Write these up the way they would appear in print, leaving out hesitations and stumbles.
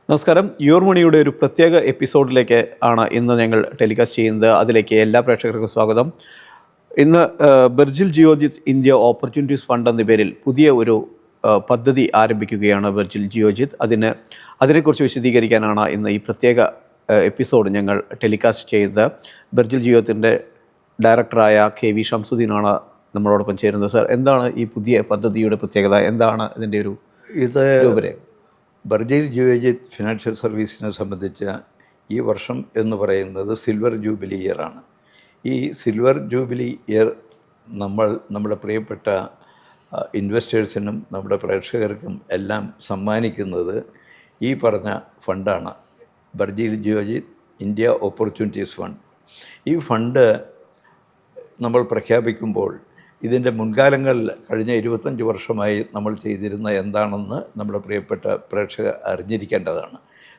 നമസ്കാരം. യുവർ മണിയുടെ ഒരു പ്രത്യേക എപ്പിസോഡിലേക്ക് ആണ് ഇന്ന് ഞങ്ങൾ ടെലികാസ്റ്റ് ചെയ്യുന്നത്. അതിലേക്ക് എല്ലാ പ്രേക്ഷകർക്കും സ്വാഗതം. ഇന്ന് ബെർജിൽ ജിയോജിത്ത് ഇന്ത്യ ഓപ്പർച്യൂണിറ്റീസ് ഫണ്ട് എന്ന പേരിൽ പുതിയ ഒരു പദ്ധതി ആരംഭിക്കുകയാണ് ബെർജിൽ ജിയോജിത്ത്. അതിനെക്കുറിച്ച് വിശദീകരിക്കാനാണ് ഇന്ന് ഈ പ്രത്യേക എപ്പിസോഡ് ഞങ്ങൾ ടെലികാസ്റ്റ് ചെയ്യുന്നത്. ബെർജിൽ ജിയോജിത്തിൻ്റെ ഡയറക്ടറായ കെ വി ഷംസുദ്ദീനാണ് നമ്മളോടൊപ്പം ചേരുന്നത്. സർ, എന്താണ് ഈ പുതിയ പദ്ധതിയുടെ പ്രത്യേകത? എന്താണ് ഇതിൻ്റെ ഒരു രൂപരേഖ? ബെർജിൽ ജിയോജിത്ത് ഫിനാൻഷ്യൽ സർവീസിനെ സംബന്ധിച്ച ഈ വർഷം എന്ന് പറയുന്നത് സിൽവർ ജൂബിലി ഇയറാണ്. ഈ സിൽവർ ജൂബിലി ഇയർ നമ്മുടെ പ്രിയപ്പെട്ട ഇൻവെസ്റ്റേഴ്സിനും നമ്മുടെ പ്രേക്ഷകർക്കും എല്ലാം സമ്മാനിക്കുന്നത് ഈ പറഞ്ഞ ഫണ്ടാണ്, ബെർജിൽ ജിയോജിത്ത് ഇന്ത്യ ഓപ്പർച്യൂണിറ്റീസ് ഫണ്ട്. ഈ ഫണ്ട് നമ്മൾ പ്രഖ്യാപിക്കുമ്പോൾ ഇതിൻ്റെ മുൻകാലങ്ങളിൽ കഴിഞ്ഞ 25 വർഷമായി നമ്മൾ ചെയ്തിരുന്ന എന്താണെന്ന് നമ്മുടെ പ്രിയപ്പെട്ട പ്രേക്ഷകർ അറിഞ്ഞിരിക്കേണ്ടതാണ്.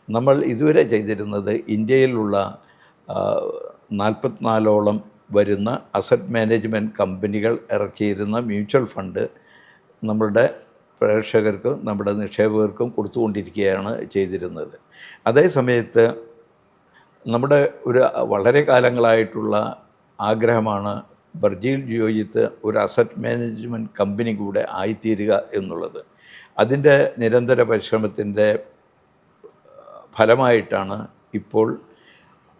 നമ്മൾ ഇതുവരെ ചെയ്തിരുന്നത് ഇന്ത്യയിലുള്ള 44ഓളം വരുന്ന അസറ്റ് മാനേജ്മെൻറ്റ് കമ്പനികൾ ഇറക്കിയിരുന്ന മ്യൂച്വൽ ഫണ്ട് നമ്മളുടെ പ്രേക്ഷകർക്കും നമ്മുടെ നിക്ഷേപകർക്കും കൊടുത്തുകൊണ്ടിരിക്കുകയാണ് ചെയ്തിരുന്നത്. അതേ സമയത്ത് നമ്മുടെ ഒരു വളരെ കാലങ്ങളായിട്ടുള്ള ആഗ്രഹമാണ് ബെർജിൽ ജിയോജിത്ത് ഒരു അസറ്റ് മാനേജ്മെൻറ്റ് കമ്പനി കൂടെ ആയിത്തീരുക എന്നുള്ളത്. അതിൻ്റെ നിരന്തര പരിശ്രമത്തിൻ്റെ ഫലമായിട്ടാണ് ഇപ്പോൾ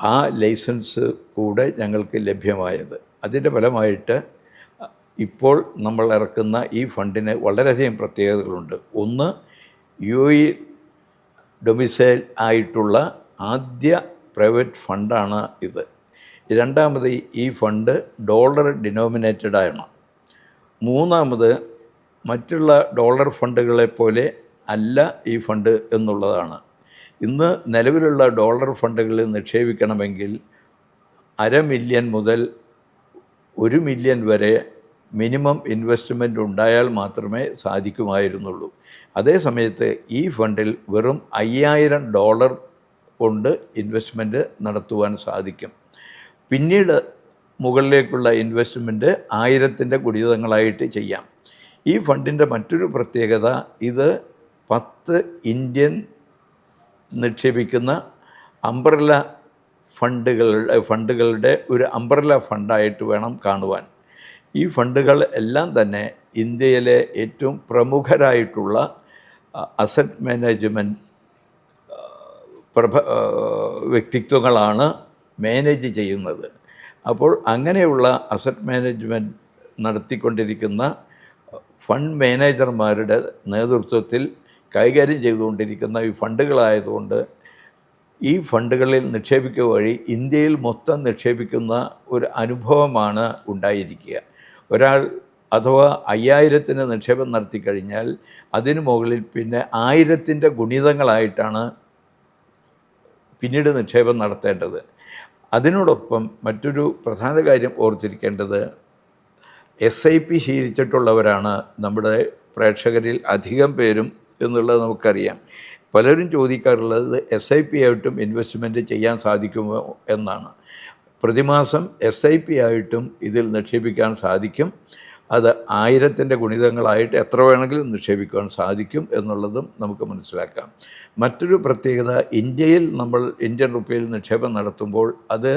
ആ ലൈസൻസ് കൂടെ ഞങ്ങൾക്ക് ലഭ്യമായത്. അതിൻ്റെ ഫലമായിട്ട് ഇപ്പോൾ നമ്മൾ ഇറക്കുന്ന ഈ ഫണ്ടിന് വളരെയധികം പ്രത്യേകതകളുണ്ട്. ഒന്ന്, UAE ഡൊമിസൈൽ ആയിട്ടുള്ള ആദ്യ പ്രൈവറ്റ് ഫണ്ടാണ് ഇത്. രണ്ടാമത്, ഈ ഫണ്ട് ഡോളർ ഡിനോമിനേറ്റഡ് ആണ്. മൂന്നാമത്, മറ്റുള്ള ഡോളർ ഫണ്ടുകളെപ്പോലെ അല്ല ഈ ഫണ്ട് എന്നുള്ളതാണ്. ഇന്ന് നിലവിലുള്ള ഡോളർ ഫണ്ടുകളിൽ നിക്ഷേപിക്കണമെങ്കിൽ 500,000 മുതൽ 1 മില്യൺ വരെ മിനിമം ഇൻവെസ്റ്റ്മെൻറ്റ് ഉണ്ടായാൽ മാത്രമേ സാധിക്കുമായിരുന്നുള്ളൂ. അതേ സമയത്ത് ഈ ഫണ്ടിൽ വെറും $5,000 കൊണ്ട് ഇൻവെസ്റ്റ്മെൻറ്റ് നടത്തുവാൻ സാധിക്കും. പിന്നീട് മുകളിലേക്കുള്ള ഇൻവെസ്റ്റ്മെൻറ്റ് 1000ൻ്റെ ഗുണിതങ്ങളായിട്ട് ചെയ്യാം. ഈ ഫണ്ടിൻ്റെ മറ്റൊരു പ്രത്യേകത, ഇത് 10 ഇന്ത്യൻ നിക്ഷേപിക്കുന്ന അംബ്രല്ല ഫണ്ടുകളുടെ ഒരു അംബ്രല്ല ഫണ്ടായിട്ട് വേണം കാണുവാൻ. ഈ ഫണ്ടുകൾ എല്ലാം തന്നെ ഇന്ത്യയിലെ ഏറ്റവും പ്രമുഖരായിട്ടുള്ള അസറ്റ് മാനേജ്മെൻറ്റ് വ്യക്തിത്വങ്ങളാണ് മാനേജ് ചെയ്യുന്നത്. അപ്പോൾ അങ്ങനെയുള്ള അസറ്റ് മാനേജ്മെൻറ്റ് നടത്തിക്കൊണ്ടിരിക്കുന്ന ഫണ്ട് മാനേജർമാരുടെ നേതൃത്വത്തിൽ കൈകാര്യം ചെയ്തുകൊണ്ടിരിക്കുന്ന ഈ ഫണ്ടുകളായതുകൊണ്ട് ഈ ഫണ്ടുകളിൽ നിക്ഷേപിക്കുക വഴി ഇന്ത്യയിൽ മൊത്തം നിക്ഷേപിക്കുന്ന ഒരു അനുഭവമാണ് ഉണ്ടായിരിക്കുക. ഒരാൾ അഥവാ 5000ത്തിന് നിക്ഷേപം നടത്തിക്കഴിഞ്ഞാൽ അതിനു മുകളിൽ പിന്നെ 1000ൻ്റെ ഗുണിതങ്ങളായിട്ടാണ് പിന്നീട് നിക്ഷേപം നടത്തേണ്ടത്. അതിനോടൊപ്പം മറ്റൊരു പ്രധാന കാര്യം ഓർത്തിരിക്കേണ്ടത്, SIP ശീലിച്ചിട്ടുള്ളവരാണ് നമ്മുടെ പ്രേക്ഷകരിൽ അധികം പേരും എന്നുള്ളത് നമുക്കറിയാം. പലരും ചോദിക്കാറുള്ളത് SIP ആയിട്ടും ഇൻവെസ്റ്റ്മെൻറ്റ് ചെയ്യാൻ സാധിക്കുമോ എന്നാണ്. പ്രതിമാസം SIP ആയിട്ടും ഇതിൽ നിക്ഷേപിക്കാൻ സാധിക്കും. അത് 1000ൻ്റെ ഗുണിതങ്ങളായിട്ട് എത്ര വേണമെങ്കിലും നിക്ഷേപിക്കാൻ സാധിക്കും എന്നുള്ളതും നമുക്ക് മനസ്സിലാക്കാം. മറ്റൊരു പ്രത്യേകത, ഇന്ത്യയിൽ നമ്മൾ ഇന്ത്യൻ റുപ്പിയിൽ നിക്ഷേപം നടത്തുമ്പോൾ അത്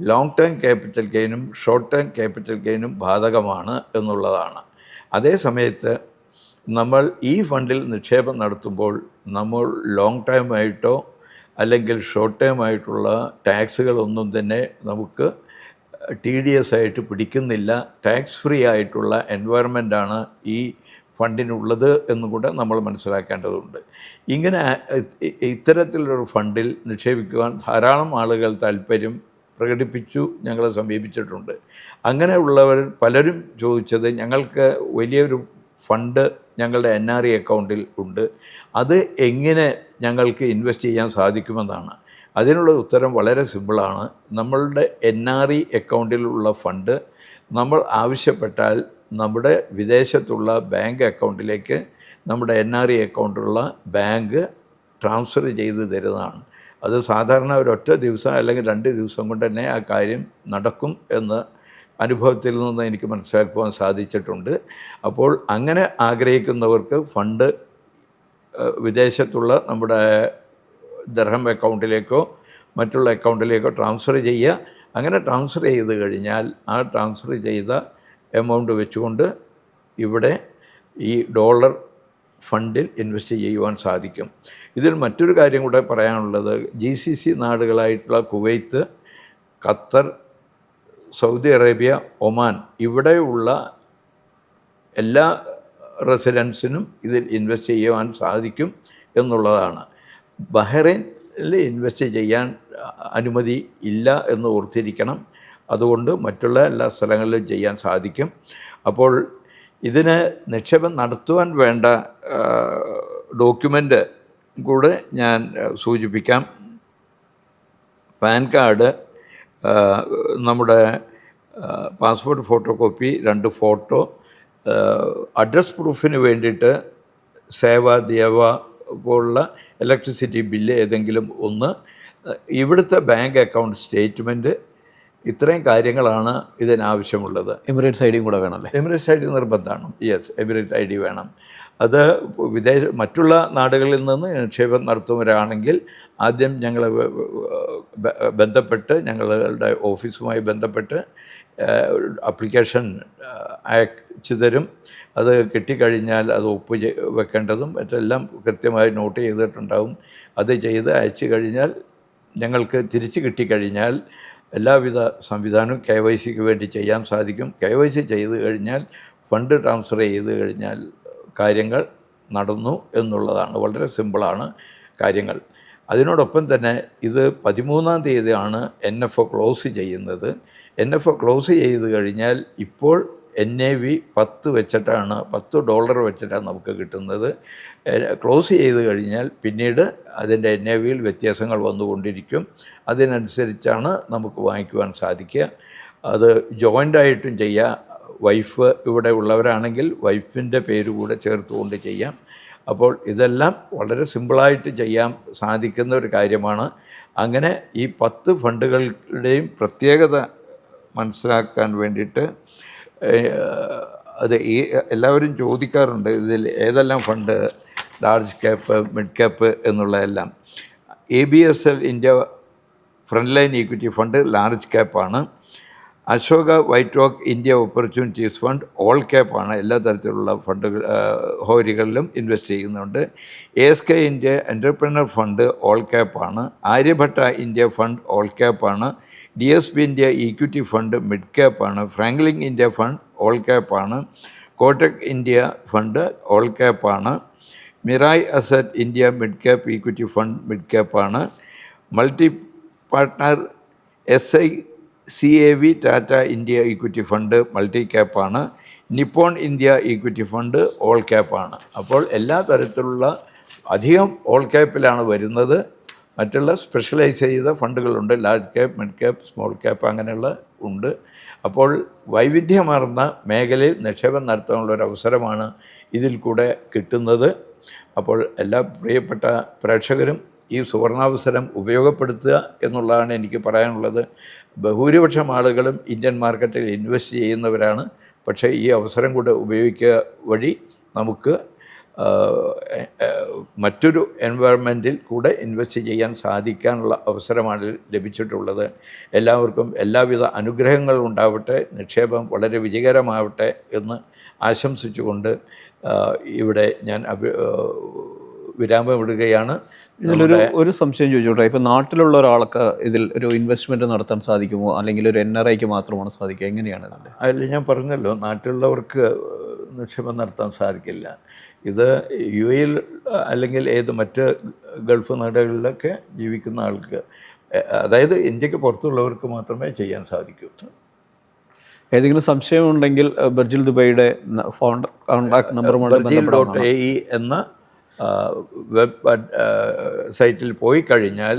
ലോങ് ടേം ക്യാപിറ്റൽ ഗെയിനും ഷോർട്ട് ടേം ക്യാപിറ്റൽ ഗെയിനും ബാധകമാണ് എന്നുള്ളതാണ്. അതേ സമയത്ത് നമ്മൾ ഈ ഫണ്ടിൽ നിക്ഷേപം നടത്തുമ്പോൾ നമ്മൾ ലോങ് ടൈമായിട്ടോ അല്ലെങ്കിൽ ഷോർട്ട് ടൈമായിട്ടുള്ള ടാക്സുകളൊന്നും തന്നെ നമുക്ക് TDS ആയിട്ട് പിടിക്കുന്നില്ല. ടാക്സ് ഫ്രീ ആയിട്ടുള്ള എൻവയറമെൻറ്റാണ് ഈ ഫണ്ടിനുള്ളത് എന്നും കൂടെ നമ്മൾ മനസ്സിലാക്കേണ്ടതുണ്ട്. ഇങ്ങനെ ഇത്തരത്തിലൊരു ഫണ്ടിൽ നിക്ഷേപിക്കുവാൻ ധാരാളം ആളുകൾ താല്പര്യം പ്രകടിപ്പിച്ചു ഞങ്ങളെ സമീപിച്ചിട്ടുണ്ട്. അങ്ങനെയുള്ളവർ പലരും ചോദിച്ചത്, ഞങ്ങൾക്ക് വലിയൊരു ഫണ്ട് ഞങ്ങളുടെ NRE അക്കൗണ്ടിൽ ഉണ്ട്, അത് എങ്ങനെ ഞങ്ങൾക്ക് ഇൻവെസ്റ്റ് ചെയ്യാൻ സാധിക്കുമെന്നാണ്. അതിനുള്ള ഉത്തരം വളരെ സിമ്പിളാണ്. നമ്മളുടെ NRE അക്കൗണ്ടിലുള്ള ഫണ്ട് നമ്മൾ ആവശ്യപ്പെട്ടാൽ നമ്മുടെ വിദേശത്തുള്ള ബാങ്ക് അക്കൗണ്ടിലേക്ക് നമ്മുടെ NRE അക്കൗണ്ടുള്ള ബാങ്ക് ട്രാൻസ്ഫർ ചെയ്ത് തരുന്നതാണ്. അത് സാധാരണ ഒരൊറ്റ ദിവസം അല്ലെങ്കിൽ 2 ദിവസം കൊണ്ട് തന്നെ ആ കാര്യം നടക്കും എന്ന് അനുഭവത്തിൽ നിന്ന് എനിക്ക് മനസ്സിലാക്കുവാൻ സാധിച്ചിട്ടുണ്ട്. അപ്പോൾ അങ്ങനെ ആഗ്രഹിക്കുന്നവർക്ക് ഫണ്ട് വിദേശത്തുള്ള നമ്മുടെ ദിർഹം അക്കൗണ്ടിലേക്കോ മറ്റുള്ള അക്കൗണ്ടിലേക്കോ ട്രാൻസ്ഫർ ചെയ്യുക. അങ്ങനെ ട്രാൻസ്ഫർ ചെയ്ത് കഴിഞ്ഞാൽ ആ ട്രാൻസ്ഫർ ചെയ്ത എമൗണ്ട് വെച്ചുകൊണ്ട് ഇവിടെ ഈ ഡോളർ ഫണ്ടിൽ ഇൻവെസ്റ്റ് ചെയ്യുവാൻ സാധിക്കും. ഇതിൽ മറ്റൊരു കാര്യം കൂടെ പറയാനുള്ളത്, GCC നാടുകളായിട്ടുള്ള Kuwait, Qatar, Saudi Arabia, Oman ഇവിടെയുള്ള എല്ലാ റെസിഡൻസിനും ഇതിൽ ഇൻവെസ്റ്റ് ചെയ്യുവാൻ സാധിക്കും എന്നുള്ളതാണ്. ബഹ്റൈനിൽ ഇൻവെസ്റ്റ് ചെയ്യാൻ അനുമതി ഇല്ല എന്ന് ഓർത്തിരിക്കണം. അതുകൊണ്ട് മറ്റുള്ള എല്ലാ സ്ഥലങ്ങളിലും ചെയ്യാൻ സാധിക്കും. അപ്പോൾ ഇതിന് നിക്ഷേപം നടത്തുവാൻ വേണ്ട ഡോക്യുമെൻ്റ് കൂടെ ഞാൻ സൂചിപ്പിക്കാം. പാൻ കാർഡ്, നമ്മുടെ passport photo copy, 2 photo, address പ്രൂഫിന് വേണ്ടിയിട്ട് സേവ, ദേവ പോലുള്ള ഇലക്ട്രിസിറ്റി ബില്ല് ഏതെങ്കിലും ഒന്ന്, ഇവിടുത്തെ ബാങ്ക് അക്കൗണ്ട് സ്റ്റേറ്റ്മെൻറ്റ്, ഇത്രയും കാര്യങ്ങളാണ് ഇതിനാവശ്യമുള്ളത്. എമിറേറ്റ്സ് ID കൂടെ വേണമല്ലേ? എമിറേറ്റ്സ് ID നിർബന്ധമാണ്. യെസ്, എമിറേറ്റ് ID വേണം. അത് മറ്റുള്ള നാടുകളിൽ നിന്ന് നിക്ഷേപം നടത്തുന്നവരാണെങ്കിൽ ആദ്യം ഞങ്ങൾ ബന്ധപ്പെട്ട്, ഞങ്ങളുടെ ഓഫീസുമായി ബന്ധപ്പെട്ട് അപ്ലിക്കേഷൻ അയച്ചു തരും. അത് കിട്ടിക്കഴിഞ്ഞാൽ അത് ഒപ്പ് വെക്കേണ്ടതും മറ്റെല്ലാം കൃത്യമായി നോട്ട് ചെയ്തിട്ടുണ്ടാവും. അത് ചെയ്ത് അയച്ചു കഴിഞ്ഞാൽ ഞങ്ങൾക്ക് തിരിച്ച് കിട്ടിക്കഴിഞ്ഞാൽ എല്ലാവിധ സംവിധാനവും KYCക്ക് വേണ്ടി ചെയ്യാൻ സാധിക്കും. KYC ചെയ്ത് കഴിഞ്ഞാൽ ഫണ്ട് ട്രാൻസ്ഫർ ചെയ്ത് കഴിഞ്ഞാൽ കാര്യങ്ങൾ നടന്നു എന്നുള്ളതാണ്. വളരെ സിമ്പിളാണ് കാര്യങ്ങൾ. അതിനോടൊപ്പം തന്നെ ഇത് 13-ാം തീയതിയാണ് NFO ക്ലോസ് ചെയ്യുന്നത്. NFO ക്ലോസ് ചെയ്ത് കഴിഞ്ഞാൽ ഇപ്പോൾ NAV 10 വെച്ചിട്ടാണ്, $10 വെച്ചിട്ടാണ് നമുക്ക് കിട്ടുന്നത്. ക്ലോസ് ചെയ്ത് കഴിഞ്ഞാൽ പിന്നീട് അതിൻ്റെ NAVയിൽ വ്യത്യാസങ്ങൾ വന്നുകൊണ്ടിരിക്കും. അതിനനുസരിച്ചാണ് നമുക്ക് വാങ്ങിക്കുവാൻ സാധിക്കുക. അത് ജോയിൻ്റായിട്ടും ചെയ്യാം. വൈഫ് ഇവിടെ ഉള്ളവരാണെങ്കിൽ വൈഫിൻ്റെ പേര് കൂടെ ചേർത്തുകൊണ്ട് ചെയ്യാം. അപ്പോൾ ഇതെല്ലാം വളരെ സിമ്പിളായിട്ട് ചെയ്യാൻ സാധിക്കുന്ന ഒരു കാര്യമാണ്. അങ്ങനെ ഈ 10 ഫണ്ടുകളുടെയും പ്രത്യേകത മനസ്സിലാക്കാൻ വേണ്ടിയിട്ട് അത് എല്ലാവരും ചോദിക്കാറുണ്ട്, ഇതിൽ ഏതെല്ലാം fund, large cap, mid cap എന്നുള്ളതെല്ലാം. ABSL India front line equity fund large ക്യാപ്പാണ്. Ashoka white rock India opportunities fund all ക്യാപ്പാണ്. എല്ലാ തരത്തിലുള്ള ഫണ്ടുകൾ ഹോരികളിലും ഇൻവെസ്റ്റ് ചെയ്യുന്നുണ്ട്. ASK India entrepreneur fund all ക്യാപ്പാണ്. ആര്യഭട്ട ഇന്ത്യ ഫണ്ട് ഓൾ ക്യാപ്പാണ്. DSP India equity fund mid ക്യാപ്പാണ്. ഫ്രാങ്ക്ലിൻ ഇന്ത്യ ഫണ്ട് ഓൾ ക്യാപ്പാണ്. കോട്ടക് ഇന്ത്യ ഫണ്ട് ഓൾ ക്യാപ്പാണ്. Mirae asset India mid cap equity fund mid ക്യാപ്പാണ്. Multi partner SICAV Tata India equity fund multi ക്യാപ്പാണ്. Nippon India equity fund all ക്യാപ്പാണ്. അപ്പോൾ എല്ലാ തരത്തിലുള്ള അധികം ഓൾ ക്യാപ്പിലാണ് വരുന്നത്. മറ്റുള്ള സ്പെഷ്യലൈസ് ചെയ്ത ഫണ്ടുകളുണ്ട്, large cap, mid cap, small cap, അങ്ങനെയുള്ള ഉണ്ട്. അപ്പോൾ വൈവിധ്യമാർന്ന മേഖലയിൽ നിക്ഷേപം നടത്താനുള്ളൊരവസരമാണ് ഇതിൽ കൂടെ കിട്ടുന്നത്. അപ്പോൾ എല്ലാ പ്രിയപ്പെട്ട പ്രേക്ഷകരും ഈ സുവർണാവസരം ഉപയോഗപ്പെടുത്തുക എന്നുള്ളതാണ് എനിക്ക് പറയാനുള്ളത്. ബഹുഭൂരിപക്ഷം ആളുകളും ഇന്ത്യൻ മാർക്കറ്റിൽ ഇൻവെസ്റ്റ് ചെയ്യുന്നവരാണ്. പക്ഷേ ഈ അവസരം കൂടെ ഉപയോഗിക്കുക വഴി നമുക്ക് മറ്റൊരു എൻവയറമെൻറ്റിൽ കൂടെ ഇൻവെസ്റ്റ് ചെയ്യാൻ സാധിക്കാനുള്ള അവസരമാണ് ലഭിച്ചിട്ടുള്ളത്. എല്ലാവർക്കും എല്ലാവിധ അനുഗ്രഹങ്ങളും ഉണ്ടാവട്ടെ, നിക്ഷേപം വളരെ വിജയകരമാവട്ടെ എന്ന് ആശംസിച്ചുകൊണ്ട് ഇവിടെ ഞാൻ വിരാമമിടുകയാണ്. ഒരു സംശയം ചോദിച്ചോട്ടെ, ഇപ്പോൾ നാട്ടിലുള്ള ഒരാൾക്ക് ഇതിൽ ഒരു ഇൻവെസ്റ്റ്മെൻറ്റ് നടത്താൻ സാധിക്കുമോ, അല്ലെങ്കിൽ ഒരു NRIക്ക് മാത്രമാണ് സാധിക്കുക, എങ്ങനെയാണ് ഇതിൻ്റെ? അതിൽ ഞാൻ പറഞ്ഞല്ലോ, നാട്ടിലുള്ളവർക്ക് നിക്ഷേപം നടത്താൻ സാധിക്കില്ല. ഇത് UAE അല്ലെങ്കിൽ മറ്റ് ഗൾഫ് നാടുകളിലൊക്കെ ജീവിക്കുന്ന ആൾക്ക്, അതായത് ഇന്ത്യക്ക് പുറത്തുള്ളവർക്ക് മാത്രമേ ചെയ്യാൻ സാധിക്കൂ. ഏതെങ്കിലും സംശയമുണ്ടെങ്കിൽ ബർജിൽ ദുബൈയുടെ കോൺടാക്ട് നമ്പറുമായി Berjil.ae എന്ന വെബ് സൈറ്റിൽ പോയി കഴിഞ്ഞാൽ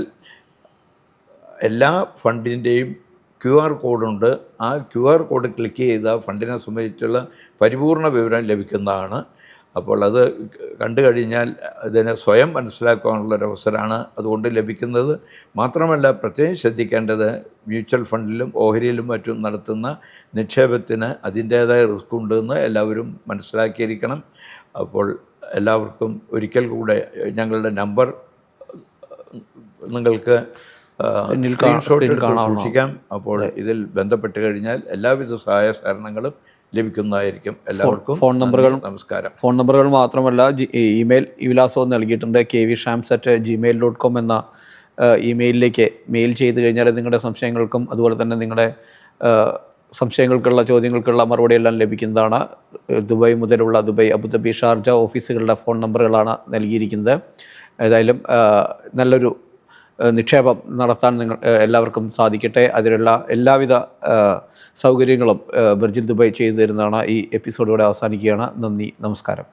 എല്ലാ ഫണ്ടിൻ്റെയും QR കോഡുണ്ട്. ആ QR കോഡ് ക്ലിക്ക് ചെയ്താൽ ഫണ്ടിനെ സംബന്ധിച്ചുള്ള പരിപൂർണ വിവരം ലഭിക്കുന്നതാണ്. അപ്പോൾ അത് കണ്ടു കഴിഞ്ഞാൽ അതിനെ സ്വയം മനസ്സിലാക്കാനുള്ളൊരവസരമാണ് അതുകൊണ്ട് ലഭിക്കുന്നത്. മാത്രമല്ല, പ്രത്യേകം ശ്രദ്ധിക്കേണ്ടത്, മ്യൂച്വൽ ഫണ്ടിലും ഓഹരിയിലും മറ്റും നടത്തുന്ന നിക്ഷേപത്തിന് അതിൻ്റേതായ റിസ്ക് ഉണ്ടെന്ന് എല്ലാവരും നിങ്ങൾക്ക് സ്ക്രീൻഷോട്ട് സ്ക്രീൻ എടുത്ത് കാണാവുന്നതാണ്. സൂക്ഷിക്കാം. അപ്പോൾ ഇതിൽ ബന്ധപ്പെട്ട് കഴിഞ്ഞാൽ എല്ലാവിധ സഹായ സഹകരണങ്ങളും ലഭിക്കുന്നതായിരിക്കും. എല്ലാവർക്കും ഫോൺ നമ്പറുകൾ നന്ദി, നമസ്കാരം. ഫോൺ നമ്പറുകൾ മാത്രമല്ല ഇമെയിൽ വിലാസവും നൽകിയിട്ടുണ്ട്. kvshams@gmail.com എന്ന ഇമെയിലിലേക്ക് മെയിൽ ചെയ്ത് കഴിഞ്ഞാൽ നിങ്ങളുടെ സംശയങ്ങൾക്കും അതുപോലെ തന്നെ നിങ്ങളുടെ സംശയങ്ങൾക്കുള്ള ചോദ്യങ്ങൾക്കുള്ള മറുപടിയെല്ലാം ലഭിക്കുന്നതാണ്. ദുബായ് മുതലുള്ള ദുബായ്, അബുദാബി, ഷാർജ ഓഫീസുകളുടെ ഫോൺ നമ്പറുകളാണ് നൽകിയിരിക്കുന്നത്. ഏതായാലും നല്ലൊരു നിക്ഷേപം നടത്താൻ എല്ലാവർക്കും സാധിക്കട്ടെ. അതിനുള്ള എല്ലാവിധ സൗകര്യങ്ങളും വിർജിൻ ദുബായ് ചെയ്തു തരുന്നതാണ്. ഈ എപ്പിസോഡ് ഇവിടെ അവസാനിക്കുകയാണ്. നന്ദി, നമസ്കാരം.